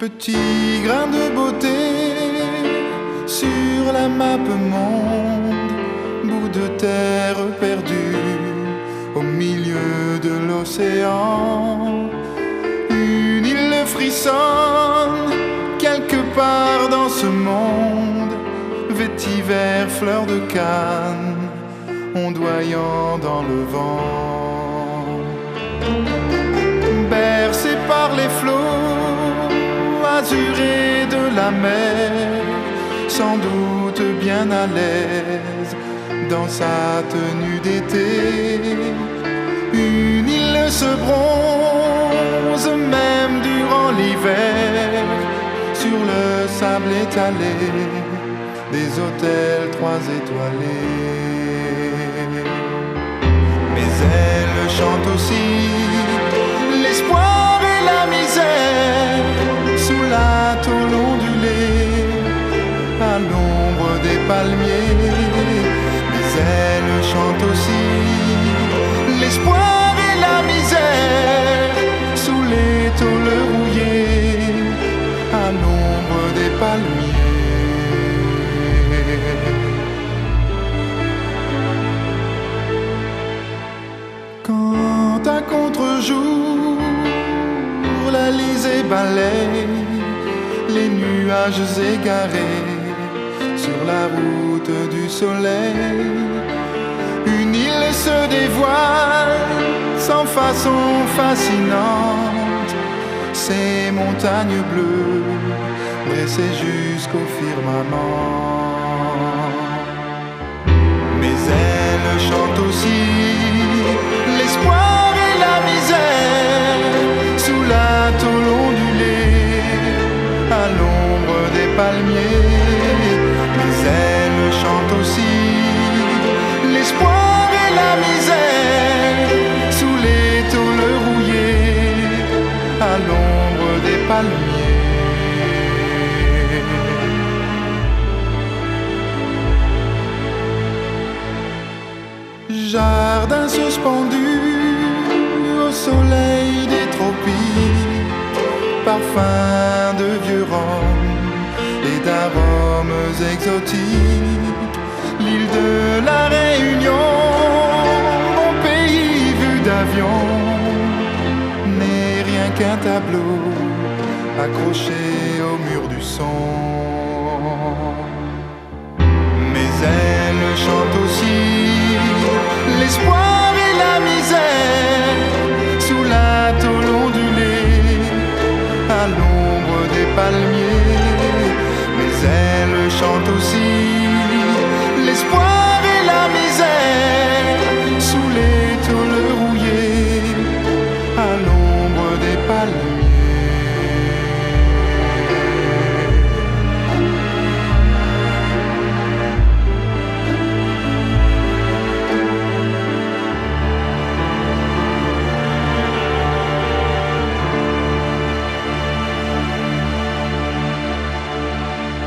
Petit grain de beauté sur la map monde, bout de terre perdu au milieu de l'océan. Une île frissonne quelque part dans ce monde, vétiver, fleur de canne, ondoyant dans le vent. Bercé par les flots azurés de la mer, sans doute bien à l'aise dans sa tenue d'été. Une île se bronze même durant l'hiver, sur le sable étalé des hôtels 3 étoilés. Mais elle chante aussi l'espoir et la misère, sous la tôle ondulée, à l'ombre des palmiers. Mais elle chante aussi l'espoir et la misère, sous les tôles rouillées, à l'ombre des palmiers. Quand à contre-jour l'Alizé balaye les nuages égarés sur la route du soleil, une île se dévoile sans façon fascinante, ses montagnes bleues dressées jusqu'au firmament. Mais elle chante aussi l'espoir et la misère, sous la tôle ondulée, à l'ombre des palmiers. Mais elle chante aussi l'espoir et la misère, sous les tôles rouillées, à l'ombre des palmiers. Jardin suspendu au soleil des tropiques, parfum de vieux rhum et d'arômes exotiques. L'île de la Réunion, mon pays vu d'avion, n'est rien qu'un tableau accroché au mur du son. Mais elle chante aussi l'espoir